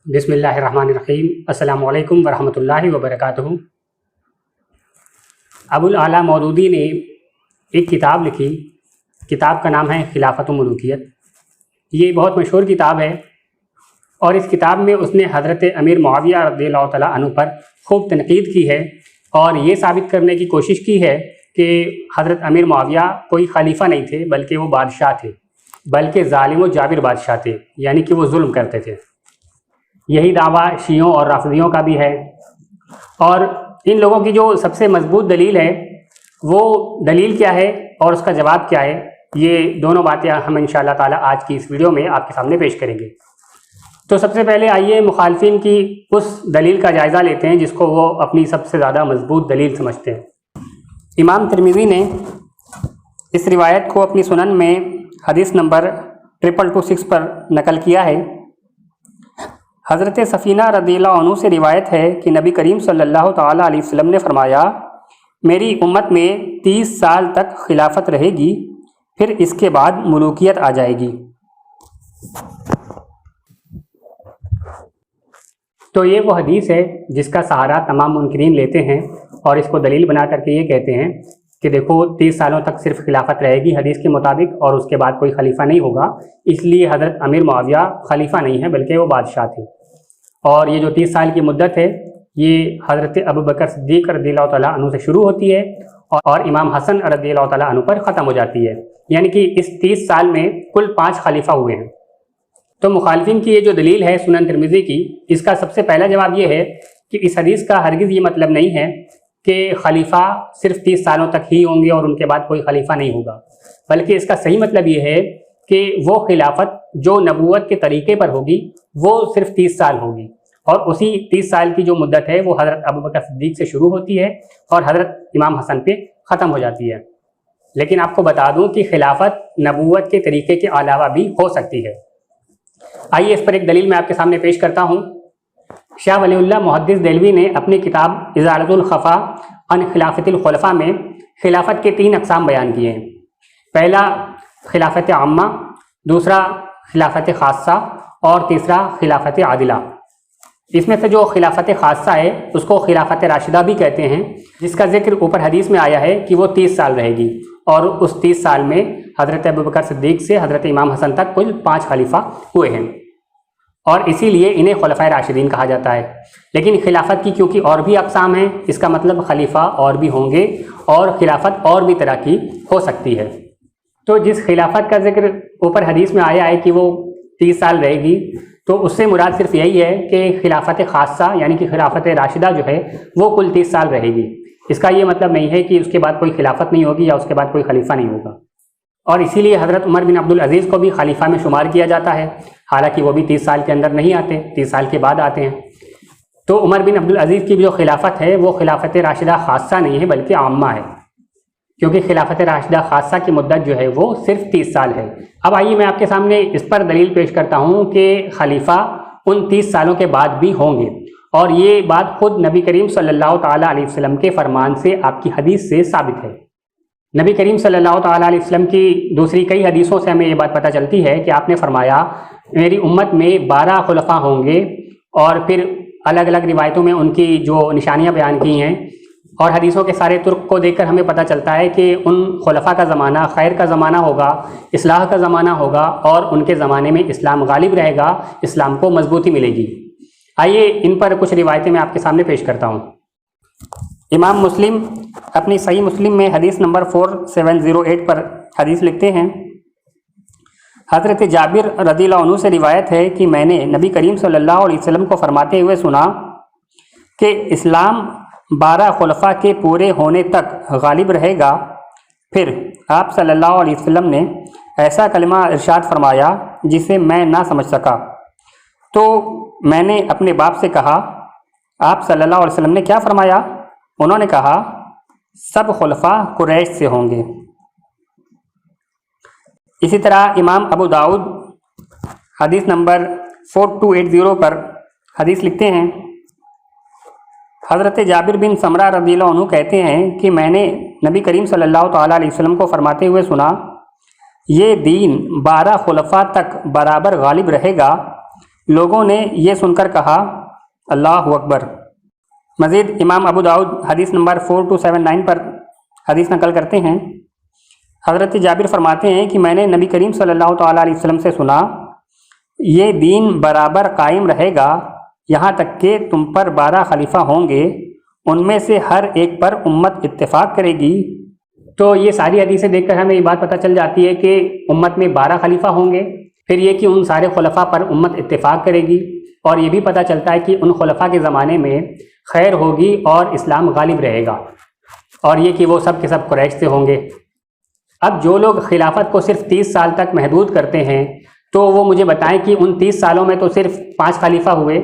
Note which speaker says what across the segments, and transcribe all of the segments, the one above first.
Speaker 1: بسم اللہ الرحمن الرحیم۔ السلام علیکم ورحمۃ اللہ وبرکاتہ۔ ابو الاعلیٰ مودودی نے ایک کتاب لکھی، کتاب کا نام ہے خلافت و ملوکیت۔ یہ بہت مشہور کتاب ہے اور اس کتاب میں اس نے حضرت امیر معاویہ رضی اللہ تعالیٰ عنہ پر خوب تنقید کی ہے اور یہ ثابت کرنے کی کوشش کی ہے کہ حضرت امیر معاویہ کوئی خلیفہ نہیں تھے بلکہ وہ بادشاہ تھے، بلکہ ظالم و جابر بادشاہ تھے، یعنی کہ وہ ظلم کرتے تھے۔ یہی دعویٰ شیعوں اور رافضیوں کا بھی ہے، اور ان لوگوں کی جو سب سے مضبوط دلیل ہے وہ دلیل کیا ہے اور اس کا جواب کیا ہے، یہ دونوں باتیں ہم انشاءاللہ تعالی آج کی اس ویڈیو میں آپ کے سامنے پیش کریں گے۔ تو سب سے پہلے آئیے مخالفین کی اس دلیل کا جائزہ لیتے ہیں جس کو وہ اپنی سب سے زیادہ مضبوط دلیل سمجھتے ہیں۔ امام ترمذی نے اس روایت کو اپنی سنن میں حدیث نمبر 2226 پر نقل کیا ہے۔ حضرت سفینہ رضی اللہ عنہ سے روایت ہے کہ نبی کریم صلی اللہ تعالیٰ علیہ وسلم نے فرمایا، میری امت میں 30 سال تک خلافت رہے گی، پھر اس کے بعد ملوکیت آ جائے گی۔ تو یہ وہ حدیث ہے جس کا سہارا تمام منکرین لیتے ہیں اور اس کو دلیل بنا کر کے یہ کہتے ہیں کہ دیکھو 30 سالوں تک صرف خلافت رہے گی حدیث کے مطابق، اور اس کے بعد کوئی خلیفہ نہیں ہوگا، اس لیے حضرت امیر معاویہ خلیفہ نہیں ہے بلکہ وہ بادشاہ تھے۔ اور یہ جو 30 سال کی مدت ہے یہ حضرت ابوبکر صدیق رضی اللہ تعالیٰ عنہ سے شروع ہوتی ہے اور امام حسن رضی اللہ تعالیٰ عنہ پر ختم ہو جاتی ہے، یعنی کہ اس 30 سال میں کل 5 خلیفہ ہوئے ہیں۔ تو مخالفین کی یہ جو دلیل ہے سنن ترمذی کی، اس کا سب سے پہلا جواب یہ ہے کہ اس حدیث کا ہرگز یہ مطلب نہیں ہے کہ خلیفہ صرف 30 سالوں تک ہی ہوں گے اور ان کے بعد کوئی خلیفہ نہیں ہوگا، بلکہ اس کا صحیح مطلب یہ ہے کہ وہ خلافت جو نبوت کے طریقے پر ہوگی وہ صرف 30 سال ہوگی، اور اسی 30 سال کی جو مدت ہے وہ حضرت ابوبکر صدیق سے شروع ہوتی ہے اور حضرت امام حسن پہ ختم ہو جاتی ہے۔ لیکن آپ کو بتا دوں کہ خلافت نبوت کے طریقے کے علاوہ بھی ہو سکتی ہے۔ آئیے اس پر ایک دلیل میں آپ کے سامنے پیش کرتا ہوں۔ شاہ ولی اللہ محدث دہلوی نے اپنی کتاب ازالۃ الخفا عن خلافت الخلفاء میں خلافت کے 3 اقسام بیان کیے ہیں۔ پہلا خلافت عامہ، دوسرا خلافت خاصہ اور تیسرا خلافت عادلہ۔ اس میں سے جو خلافت خاصہ ہے اس کو خلافت راشدہ بھی کہتے ہیں، جس کا ذکر اوپر حدیث میں آیا ہے کہ وہ 30 سال رہے گی، اور اس 30 سال میں حضرت ابوبکر صدیق سے حضرت امام حسن تک کل 5 خلیفہ ہوئے ہیں، اور اسی لیے انہیں خلفائے راشدین کہا جاتا ہے۔ لیکن خلافت کی کیونکہ اور بھی اقسام ہیں، اس کا مطلب خلیفہ اور بھی ہوں گے اور خلافت اور بھی طرح کی ہو سکتی ہے۔ تو جس خلافت کا ذکر اوپر حدیث میں آیا ہے کہ وہ 30 سال رہے گی، تو اس سے مراد صرف یہی ہے کہ خلافت خاصہ یعنی کہ خلافت راشدہ جو ہے وہ کل 30 سال رہے گی۔ اس کا یہ مطلب نہیں ہے کہ اس کے بعد کوئی خلافت نہیں ہوگی یا اس کے بعد کوئی خلیفہ نہیں ہوگا، اور اسی لیے حضرت عمر بن عبدالعزیز کو بھی خلیفہ میں شمار کیا جاتا ہے، حالانکہ وہ بھی 30 سال کے اندر نہیں آتے، 30 سال کے بعد آتے ہیں۔ تو عمر بن عبدالعزیز کی جو خلافت ہے وہ خلافت راشدہ خاصہ نہیں ہے بلکہ عامہ ہے، کیونکہ خلافت راشدہ خاصہ کی مدت جو ہے وہ صرف 30 سال ہے۔ اب آئیے میں آپ کے سامنے اس پر دلیل پیش کرتا ہوں کہ خلیفہ ان 30 سالوں کے بعد بھی ہوں گے، اور یہ بات خود نبی کریم صلی اللہ تعالیٰ علیہ وسلم کے فرمان سے آپ کی حدیث سے ثابت ہے۔ نبی کریم صلی اللہ تعالیٰ علیہ وسلم کی دوسری کئی حدیثوں سے ہمیں یہ بات پتہ چلتی ہے کہ آپ نے فرمایا میری امت میں 12 خلفاء ہوں گے، اور پھر الگ الگ روایتوں میں ان کی جو نشانیاں بیان کی ہیں اور حدیثوں کے سارے طرق کو دیکھ کر ہمیں پتہ چلتا ہے کہ ان خلفاء کا زمانہ خیر کا زمانہ ہوگا، اصلاح کا زمانہ ہوگا، اور ان کے زمانے میں اسلام غالب رہے گا، اسلام کو مضبوطی ملے گی۔ آئیے ان پر کچھ روایتیں میں آپ کے سامنے پیش کرتا ہوں۔ امام مسلم اپنی صحیح مسلم میں حدیث نمبر 4708 پر حدیث لکھتے ہیں، حضرت جابر رضی اللہ عنہ سے روایت ہے کہ میں نے نبی کریم صلی اللہ علیہ وسلم کو فرماتے ہوئے سنا کہ اسلام 12 خلفاء کے پورے ہونے تک غالب رہے گا۔ پھر آپ صلی اللہ علیہ وسلم نے ایسا کلمہ ارشاد فرمایا جسے میں نہ سمجھ سکا، تو میں نے اپنے باپ سے کہا آپ صلی اللہ علیہ وسلم نے کیا فرمایا؟ انہوں نے کہا سب خلفاء قریش سے ہوں گے۔ اسی طرح امام ابو داؤد حدیث نمبر 4280 پر حدیث لکھتے ہیں، حضرت جابر بن سمرہ رضی اللہ عنہ کہتے ہیں کہ میں نے نبی کریم صلی اللہ تعالیٰ علیہ وسلم کو فرماتے ہوئے سنا، یہ دین 12 خلفاء تک برابر غالب رہے گا، لوگوں نے یہ سن کر کہا اللہ اکبر۔ مزید امام ابو داؤد حدیث نمبر 4279 پر حدیث نقل کرتے ہیں، حضرت جابر فرماتے ہیں کہ میں نے نبی کریم صلی اللہ تعالیٰ علیہ وسلم سے سنا، یہ دین برابر قائم رہے گا یہاں تک کہ تم پر 12 خلیفہ ہوں گے، ان میں سے ہر ایک پر امت اتفاق کرے گی۔ تو یہ ساری حدیثیں دیکھ کر ہمیں یہ بات پتہ چل جاتی ہے کہ امت میں 12 خلیفہ ہوں گے، پھر یہ کہ ان سارے خلفاء پر امت اتفاق کرے گی، اور یہ بھی پتہ چلتا ہے کہ ان خلفاء کے زمانے میں خیر ہوگی اور اسلام غالب رہے گا، اور یہ کہ وہ سب کے سب قریش سے ہوں گے۔ اب جو لوگ خلافت کو صرف 30 سال تک محدود کرتے ہیں تو وہ مجھے بتائیں کہ ان 30 سالوں میں تو صرف 5 خلیفہ ہوئے،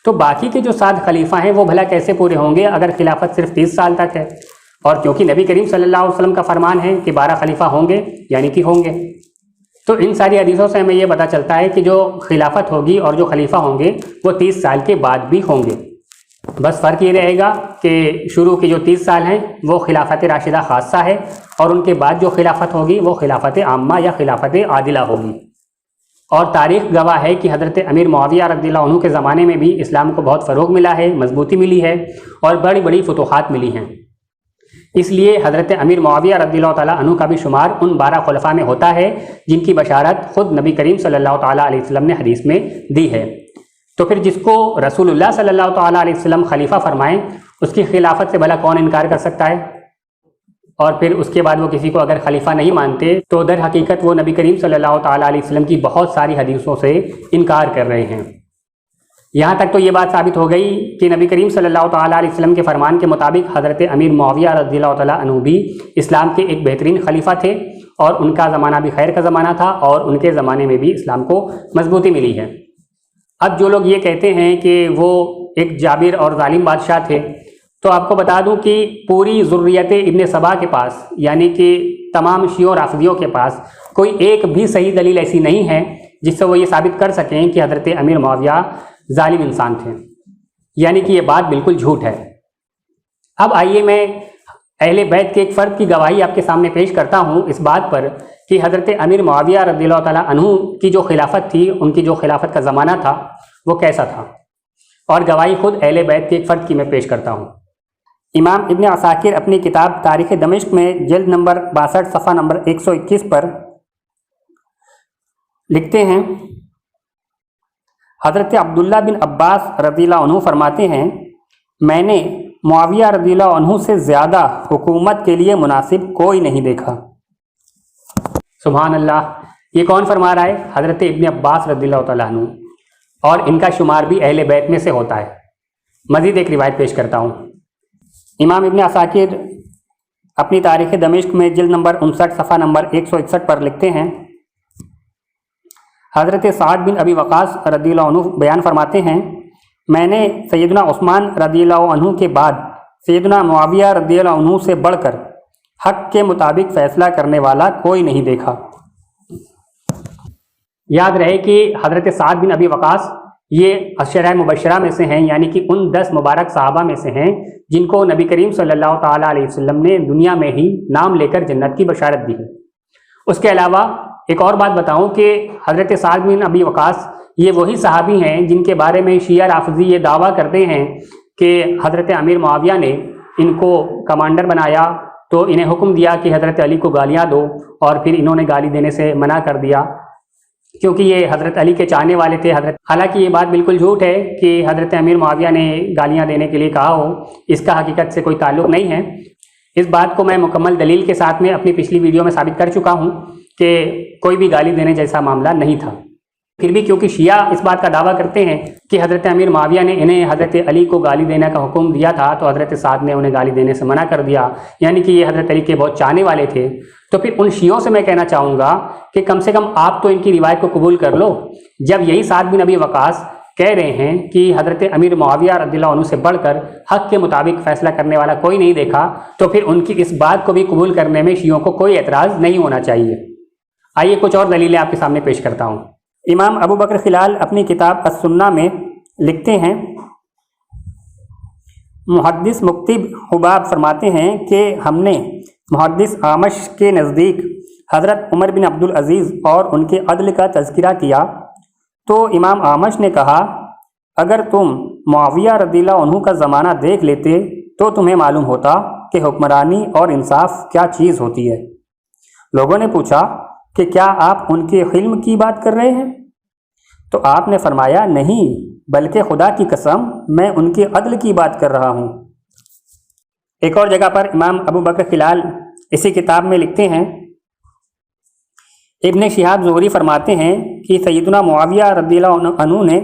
Speaker 1: تو باقی کے جو 7 خلیفہ ہیں وہ بھلا کیسے پورے ہوں گے اگر خلافت صرف 30 سال تک ہے؟ اور کیونکہ نبی کریم صلی اللہ علیہ وسلم کا فرمان ہے کہ 12 خلیفہ ہوں گے، یعنی کہ ہوں گے، تو ان ساری حدیثوں سے ہمیں یہ پتہ چلتا ہے کہ جو خلافت ہوگی اور جو خلیفہ ہوں گے وہ 30 سال کے بعد بھی ہوں گے۔ بس فرق یہ رہے گا کہ شروع کے جو 30 سال ہیں وہ خلافت راشدہ خاصہ ہے، اور ان کے بعد جو خلافت ہوگی وہ خلافت عامہ یا خلافت عادلہ ہوگی۔ اور تاریخ گواہ ہے کہ حضرت امیر معاویہ رضی اللہ عنہ کے زمانے میں بھی اسلام کو بہت فروغ ملا ہے، مضبوطی ملی ہے، اور بڑی بڑی فتوحات ملی ہیں۔ اس لیے حضرت امیر معاویہ رضی اللہ تعالیٰ عنہ کا بھی شمار ان 12 خلفاء میں ہوتا ہے جن کی بشارت خود نبی کریم صلی اللہ تعالیٰ علیہ وسلم نے حدیث میں دی ہے۔ تو پھر جس کو رسول اللہ صلی اللہ تعالیٰ علیہ وسلم خلیفہ فرمائیں، اس کی خلافت سے بھلا کون انکار کر سکتا ہے؟ اور پھر اس کے بعد وہ کسی کو اگر خلیفہ نہیں مانتے تو در حقیقت وہ نبی کریم صلی اللہ تعالیٰ علیہ وسلم کی بہت ساری حدیثوں سے انکار کر رہے ہیں۔ یہاں تک تو یہ بات ثابت ہو گئی کہ نبی کریم صلی اللہ تعالیٰ علیہ وسلم کے فرمان کے مطابق حضرت امیر معاویہ رضی اللہ تعالیٰ عنہ بھی اسلام کے ایک بہترین خلیفہ تھے، اور ان کا زمانہ بھی خیر کا زمانہ تھا، اور ان کے زمانے میں بھی اسلام کو مضبوطی ملی ہے۔ اب جو لوگ یہ کہتے ہیں کہ وہ ایک جابر اور ظالم بادشاہ تھے، تو آپ کو بتا دوں کہ پوری ذریت ابن سبا کے پاس، یعنی کہ تمام شیعوں رافضیوں کے پاس کوئی ایک بھی صحیح دلیل ایسی نہیں ہے جس سے وہ یہ ثابت کر سکیں کہ حضرت امیر معاویہ ظالم انسان تھے، یعنی کہ یہ بات بالکل جھوٹ ہے۔ اب آئیے میں اہل بیت کے ایک فرد کی گواہی آپ کے سامنے پیش کرتا ہوں اس بات پر کہ حضرت امیر معاویہ رضی اللہ تعالیٰ عنہ کی جو خلافت تھی، ان کی جو خلافت کا زمانہ تھا وہ کیسا تھا، اور گواہی خود اہل بیت کے ایک فرد کی میں پیش کرتا ہوں۔ امام ابن عساکر اپنی کتاب تاریخ دمشق میں جلد نمبر 62 صفحہ نمبر 121 پر لکھتے ہیں، حضرت عبداللہ بن عباس رضی اللہ عنہ فرماتے ہیں، میں نے معاویہ رضی اللہ عنہ سے زیادہ حکومت کے لیے مناسب کوئی نہیں دیکھا۔ سبحان اللہ، یہ کون فرما رہا ہے؟ حضرت ابن عباس رضی اللہ تعالیٰ عنہ، اور ان کا شمار بھی اہل بیت میں سے ہوتا ہے۔ مزید ایک روایت پیش کرتا ہوں۔ امام ابن عساکر اپنی تاریخ دمشق میں جلد نمبر 59 صفحہ نمبر 161 پر لکھتے ہیں، حضرت سعد بن ابی وقاص رضی اللہ عنہ بیان فرماتے ہیں، میں نے سیدنا عثمان رضی اللہ عنہ کے بعد سیدنا معاویہ رضی اللہ عنہ سے بڑھ کر حق کے مطابق فیصلہ کرنے والا کوئی نہیں دیکھا۔ یاد رہے کہ حضرت سعد بن ابی وقاص یہ عشرہ مبشرہ میں سے ہیں، یعنی کہ ان 10 مبارک صحابہ میں سے ہیں جن کو نبی کریم صلی اللہ تعالیٰ علیہ وسلم نے دنیا میں ہی نام لے کر جنت کی بشارت دی ہے۔ اس کے علاوہ ایک اور بات بتاؤں کہ حضرت سعد بن ابی وقاص یہ وہی صحابی ہیں جن کے بارے میں شیعہ رافضی یہ دعویٰ کرتے ہیں کہ حضرت امیر معاویہ نے ان کو کمانڈر بنایا تو انہیں حکم دیا کہ حضرت علی کو گالیاں دو، اور پھر انہوں نے گالی دینے سے منع کر دیا کیونکہ یہ حضرت علی کے چاہنے والے تھے۔ حالانکہ یہ بات بالکل جھوٹ ہے کہ حضرت امیر معاویہ نے گالیاں دینے کے لیے کہا ہو، اس کا حقیقت سے کوئی تعلق نہیں ہے۔ اس بات کو میں مکمل دلیل کے ساتھ میں اپنی پچھلی ویڈیو میں ثابت کر چکا ہوں کہ کوئی بھی گالی دینے جیسا معاملہ نہیں تھا۔ پھر بھی کیونکہ شیعہ اس بات کا دعویٰ کرتے ہیں کہ حضرت امیر معاویہ نے انہیں حضرت علی کو گالی دینے کا حکم دیا تھا تو حضرت سعد نے انہیں گالی دینے سے منع کر دیا، یعنی کہ یہ حضرت علی کے بہت چاہنے والے تھے، تو پھر ان شیعوں سے میں کہنا چاہوں گا کہ کم سے کم آپ تو ان کی روایت کو قبول کر لو۔ جب یہی سعد بن ابی وقاص کہہ رہے ہیں کہ حضرت امیر معاویہ رضی اللہ عنہ سے بڑھ کر حق کے مطابق فیصلہ کرنے والا کوئی نہیں دیکھا، تو پھر ان کی اس بات کو بھی قبول کرنے میں شیعوں کو کوئی اعتراض نہیں ہونا چاہیے۔ آئیے کچھ اور دلیلیں آپ کے سامنے پیش کرتا ہوں۔ امام ابو بکر خلال اپنی کتاب السنہ میں لکھتے ہیں، محدث مکتب حباب فرماتے ہیں کہ ہم نے محدث آمش کے نزدیک حضرت عمر بن عبدالعزیز اور ان کے عدل کا تذکرہ کیا
Speaker 2: تو امام اعمش نے کہا اگر تم معاویہ رضی اللہ عنہ کا زمانہ دیکھ لیتے تو تمہیں معلوم ہوتا کہ حکمرانی اور انصاف کیا چیز ہوتی ہے۔ لوگوں نے پوچھا کہ کیا آپ ان کے حلم کی بات کر رہے ہیں؟ تو آپ نے فرمایا نہیں، بلکہ خدا کی قسم میں ان کے عدل کی بات کر رہا ہوں۔ ایک اور جگہ پر امام ابو بکر خلال اسی کتاب میں لکھتے ہیں، ابن شہاب زہری فرماتے ہیں کہ سیدنا معاویہ رضی اللہ عنہ نے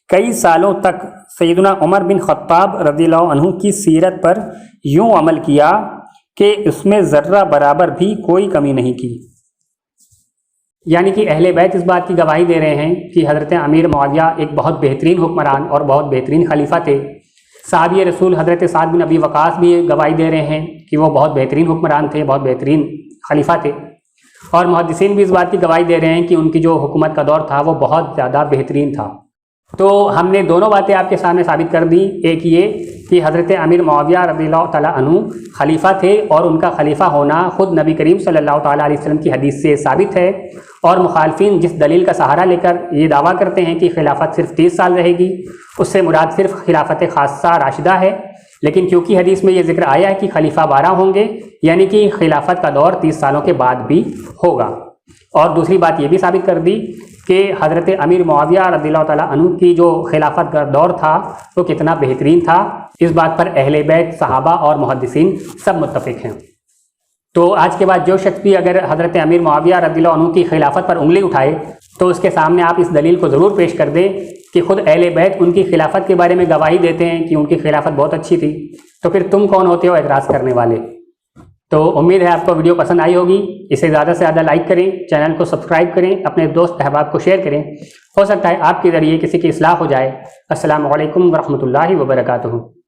Speaker 2: کئی سالوں تک سیدنا عمر بن خطاب رضی اللہ عنہ کی سیرت پر یوں عمل کیا کہ اس میں ذرہ برابر بھی کوئی کمی نہیں کی۔
Speaker 1: یعنی کہ اہل بیت اس بات کی گواہی دے رہے ہیں کہ حضرت امیر معاویہ ایک بہت بہترین حکمران اور بہت بہترین خلیفہ تھے۔ صحابی رسول حضرت سعد بن ابی وقاص بھی گواہی دے رہے ہیں کہ وہ بہت بہترین حکمران تھے، بہت بہترین خلیفہ تھے، اور محدثین بھی اس بات کی گواہی دے رہے ہیں کہ ان کی جو حکومت کا دور تھا وہ بہت زیادہ بہترین تھا۔ تو ہم نے دونوں باتیں آپ کے سامنے ثابت کر دی، ایک یہ کہ حضرت امیر معاویہ رضی اللہ تعالیٰ عنہ خلیفہ تھے اور ان کا خلیفہ ہونا خود نبی کریم صلی اللہ تعالیٰ علیہ وسلم کی حدیث سے ثابت ہے، اور مخالفین جس دلیل کا سہارا لے کر یہ دعویٰ کرتے ہیں کہ خلافت صرف 30 سال رہے گی، اس سے مراد صرف خلافت خاصہ راشدہ ہے، لیکن کیونکہ حدیث میں یہ ذکر آیا ہے کہ خلیفہ 12 ہوں گے، یعنی کہ خلافت کا دور 30 سالوں کے بعد بھی ہوگا۔ اور دوسری بات یہ بھی ثابت کر دی کہ حضرت امیر معاویہ رضی اللہ تعالیٰ عنہ کی جو خلافت کا دور تھا وہ کتنا بہترین تھا۔ اس بات پر اہل بیت، صحابہ اور محدثین سب متفق ہیں۔ تو آج کے بعد جو شخص بھی اگر حضرت امیر معاویہ رضی اللہ عنہ کی خلافت پر انگلی اٹھائے تو اس کے سامنے آپ اس دلیل کو ضرور پیش کر دیں کہ خود اہل بیت ان کی خلافت کے بارے میں گواہی دیتے ہیں کہ ان کی خلافت بہت اچھی تھی، تو پھر تم کون ہوتے ہو اعتراض کرنے والے؟ تو امید ہے آپ کو ویڈیو پسند آئی ہوگی، اسے زیادہ سے زیادہ لائک کریں، چینل کو سبسکرائب کریں، اپنے دوست احباب کو شیئر کریں، ہو سکتا ہے آپ کے ذریعے کسی کی اصلاح ہو جائے۔ السلام علیکم ورحمۃ اللہ وبرکاتہ۔